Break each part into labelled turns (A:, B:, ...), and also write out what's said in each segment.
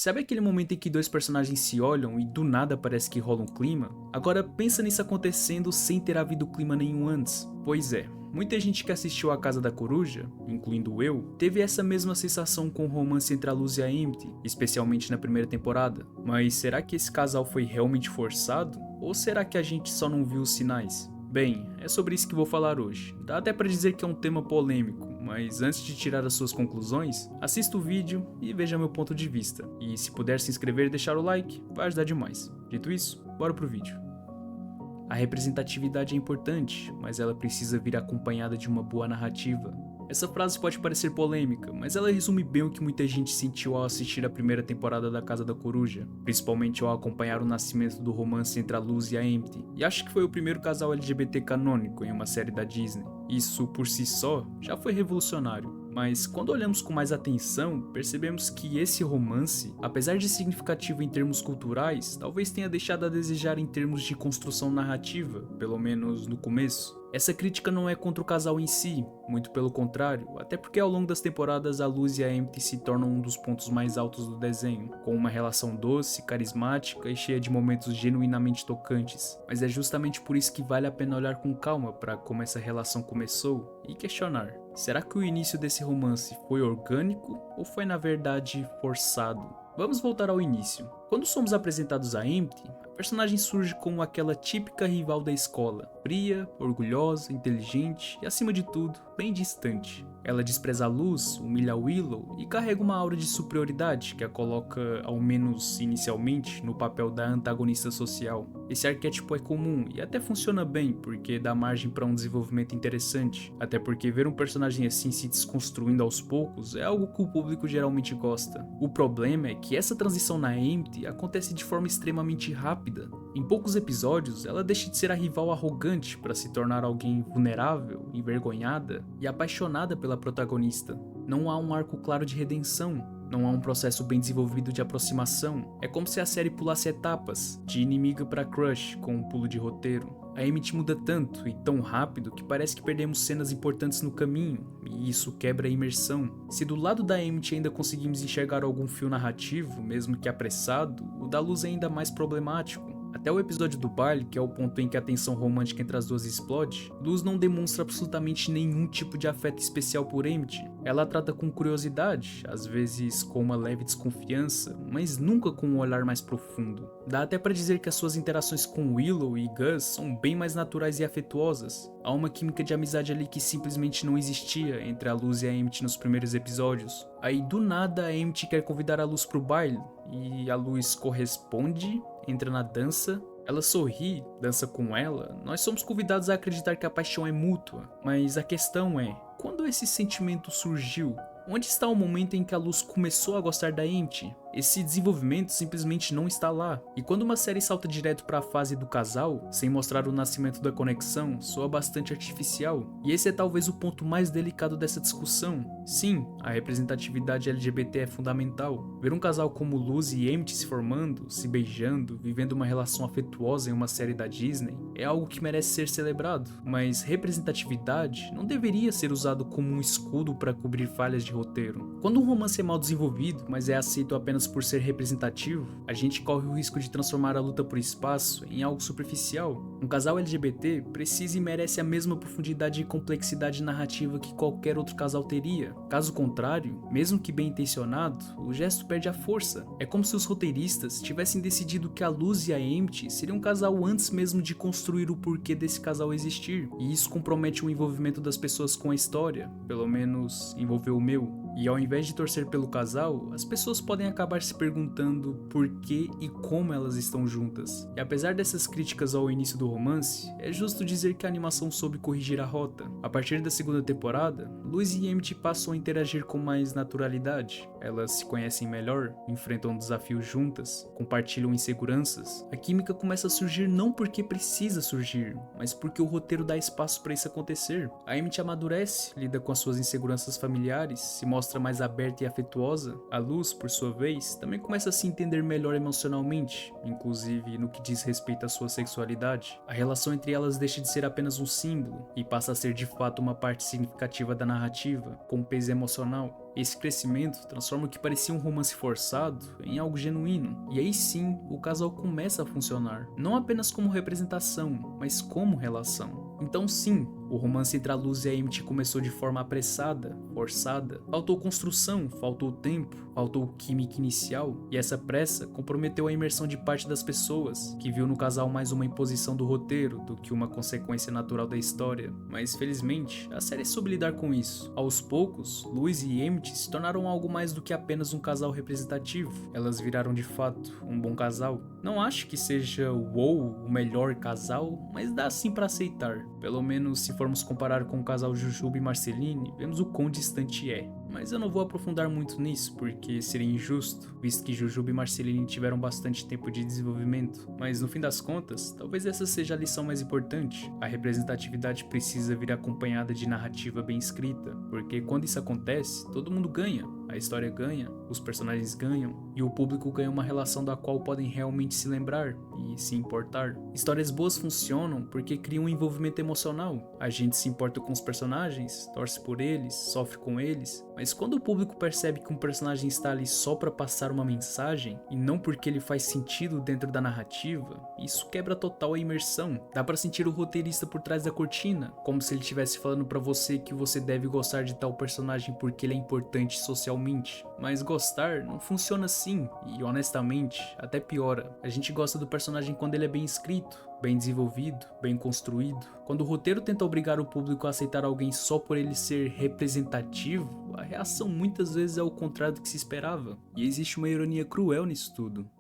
A: Sabe aquele momento em que dois personagens se olham e do nada parece que rola um clima? Agora pensa nisso acontecendo sem ter havido clima nenhum antes. Pois é, muita gente que assistiu A Casa da Coruja, incluindo eu, teve essa mesma sensação com o romance entre a Luz e a Amy, especialmente na primeira temporada. Mas será que esse casal foi realmente forçado? Ou será que a gente só não viu os sinais? Bem, é sobre isso que vou falar hoje. Dá até pra dizer que é um tema polêmico, mas antes de tirar as suas conclusões, assista o vídeo e veja meu ponto de vista. E se puder se inscrever e deixar o like, vai ajudar demais. Dito isso, bora pro vídeo. A representatividade é importante, mas ela precisa vir acompanhada de uma boa narrativa. Essa frase pode parecer polêmica, mas ela resume bem o que muita gente sentiu ao assistir a primeira temporada da Casa da Coruja, principalmente ao acompanhar o nascimento do romance entre a Luz e a Amy, e acho que foi o primeiro casal LGBT canônico em uma série da Disney. Isso, por si só, já foi revolucionário. Mas quando olhamos com mais atenção, percebemos que esse romance, apesar de significativo em termos culturais, talvez tenha deixado a desejar em termos de construção narrativa, pelo menos no começo. Essa crítica não é contra o casal em si, muito pelo contrário, até porque ao longo das temporadas a Luz e a Amy se tornam um dos pontos mais altos do desenho, com uma relação doce, carismática e cheia de momentos genuinamente tocantes. Mas é justamente por isso que vale a pena olhar com calma para como essa relação começou e questionar: será que o início desse romance foi orgânico ou foi na verdade forçado? Vamos voltar ao início. Quando somos apresentados a Amy, a personagem surge como aquela típica rival da escola, fria, orgulhosa, inteligente e, acima de tudo, bem distante. Ela despreza a Luz, humilha a Willow e carrega uma aura de superioridade que a coloca, ao menos inicialmente, no papel da antagonista social. Esse arquétipo é comum e até funciona bem porque dá margem para um desenvolvimento interessante, até porque ver um personagem assim se desconstruindo aos poucos é algo que o público geralmente gosta. O problema é que essa transição na Amy acontece de forma extremamente rápida. Em poucos episódios, ela deixa de ser a rival arrogante para se tornar alguém vulnerável, envergonhada e apaixonada pela protagonista. Não há um arco claro de redenção, não há um processo bem desenvolvido de aproximação. É como se a série pulasse etapas, de inimiga para crush, com um pulo de roteiro. A Amy muda tanto e tão rápido que parece que perdemos cenas importantes no caminho, e isso quebra a imersão. Se do lado da Amy ainda conseguimos enxergar algum fio narrativo, mesmo que apressado, o da Luz é ainda mais problemático. Até o episódio do baile, que é o ponto em que a tensão romântica entre as duas explode, Luz não demonstra absolutamente nenhum tipo de afeto especial por Amy. Ela a trata com curiosidade, às vezes com uma leve desconfiança, mas nunca com um olhar mais profundo. Dá até pra dizer que as suas interações com Willow e Gus são bem mais naturais e afetuosas. Há uma química de amizade ali que simplesmente não existia entre a Luz e a Amy nos primeiros episódios. Aí do nada a Amy quer convidar a Luz pro baile, e a Luz corresponde, entra na dança. Ela sorri, dança com ela. Nós somos convidados a acreditar que a paixão é mútua, mas a questão é: quando esse sentimento surgiu? Onde está o momento em que a Luz começou a gostar da Amy? Esse desenvolvimento simplesmente não está lá. E quando uma série salta direto para a fase do casal, sem mostrar o nascimento da conexão, soa bastante artificial. E esse é talvez o ponto mais delicado dessa discussão. Sim, a representatividade LGBT é fundamental. Ver um casal como Luz e Amy se formando, se beijando, vivendo uma relação afetuosa em uma série da Disney, é algo que merece ser celebrado. Mas representatividade não deveria ser usado como um escudo para cobrir falhas de roteiro. Quando um romance é mal desenvolvido, mas é aceito apenas por ser representativo, a gente corre o risco de transformar a luta por espaço em algo superficial. Um casal LGBT precisa e merece a mesma profundidade e complexidade narrativa que qualquer outro casal teria. Caso contrário, mesmo que bem intencionado, o gesto perde a força. É como se os roteiristas tivessem decidido que a Luz e a Amy seriam um casal antes mesmo de construir o porquê desse casal existir. E isso compromete o envolvimento das pessoas com a história, pelo menos envolveu o meu. E ao invés de torcer pelo casal, as pessoas podem acabar se perguntando por que e como elas estão juntas. E apesar dessas críticas ao início do romance, é justo dizer que a animação soube corrigir a rota. A partir da segunda temporada, Luz e Amy passam a interagir com mais naturalidade. Elas se conhecem melhor, enfrentam desafios juntas, compartilham inseguranças. A química começa a surgir não porque precisa surgir, mas porque o roteiro dá espaço para isso acontecer. A Amy amadurece, lida com as suas inseguranças familiares, se mostra mais aberta e afetuosa. A Luz, por sua vez, também começa a se entender melhor emocionalmente, inclusive no que diz respeito à sua sexualidade. A relação entre elas deixa de ser apenas um símbolo e passa a ser de fato uma parte significativa da narrativa, com peso emocional. Esse crescimento transforma transforma o que parecia um romance forçado em algo genuíno. E aí sim, o casal começa a funcionar, não apenas como representação, mas como relação. Então sim, o romance entre a Luz e a Emmett começou de forma apressada, forçada. Faltou construção, faltou tempo, faltou química inicial, e essa pressa comprometeu a imersão de parte das pessoas, que viu no casal mais uma imposição do roteiro do que uma consequência natural da história. Mas felizmente, a série soube lidar com isso. Aos poucos, Luz e Emmett se tornaram algo mais do que apenas um casal representativo. Elas viraram de fato um bom casal. Não acho que seja o melhor casal, mas dá sim pra aceitar. Pelo menos se formos comparar com o casal Jujubee e Marceline, vemos o quão distante é. Mas eu não vou aprofundar muito nisso, porque seria injusto, visto que Jujubee e Marceline tiveram bastante tempo de desenvolvimento. Mas no fim das contas, talvez essa seja a lição mais importante. A representatividade precisa vir acompanhada de narrativa bem escrita, porque quando isso acontece, todo mundo ganha. A história ganha, os personagens ganham, e o público ganha uma relação da qual podem realmente se lembrar e se importar. Histórias boas funcionam porque criam um envolvimento emocional. A gente se importa com os personagens, torce por eles, sofre com eles, mas quando o público percebe que um personagem está ali só para passar uma mensagem e não porque ele faz sentido dentro da narrativa, isso quebra total a imersão. Dá para sentir o roteirista por trás da cortina, como se ele estivesse falando para você que você deve gostar de tal personagem porque ele é importante socialmente. Mas gostar não funciona assim, e honestamente, até piora. A gente gosta do personagem quando ele é bem escrito, bem desenvolvido, bem construído. Quando o roteiro tenta obrigar o público a aceitar alguém só por ele ser representativo, a reação muitas vezes é o contrário do que se esperava. E existe uma ironia cruel nisso tudo.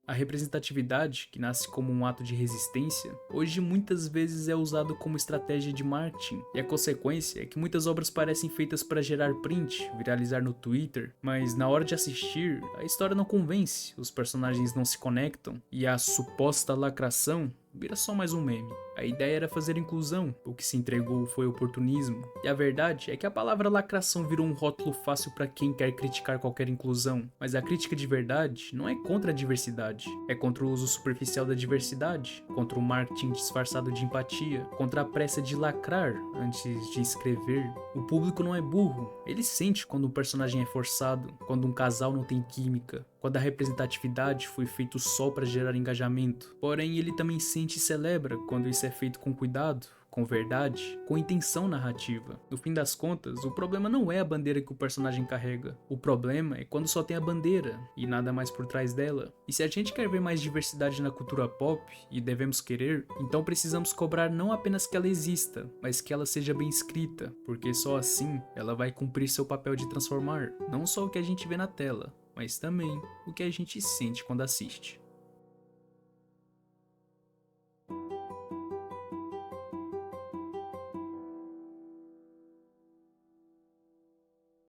A: A representatividade, que nasce como um ato de resistência, hoje muitas vezes é usado como estratégia de marketing, e a consequência é que muitas obras parecem feitas para gerar print, viralizar no Twitter, mas na hora de assistir, a história não convence, os personagens não se conectam, e a suposta lacração vira só mais um meme. A ideia era fazer inclusão, o que se entregou foi oportunismo. E a verdade é que a palavra lacração virou um rótulo fácil para quem quer criticar qualquer inclusão. Mas a crítica de verdade não é contra a diversidade, é contra o uso superficial da diversidade, contra o marketing disfarçado de empatia, contra a pressa de lacrar antes de escrever. O público não é burro, ele sente quando um personagem é forçado, quando um casal não tem química, quando a representatividade foi feita só para gerar engajamento. Porém, ele também sente e celebra quando isso é feito com cuidado, com verdade, com intenção narrativa. No fim das contas, o problema não é a bandeira que o personagem carrega. O problema é quando só tem a bandeira e nada mais por trás dela. E se a gente quer ver mais diversidade na cultura pop, e devemos querer, então precisamos cobrar não apenas que ela exista, mas que ela seja bem escrita, porque só assim ela vai cumprir seu papel de transformar não só o que a gente vê na tela, mas também o que a gente sente quando assiste.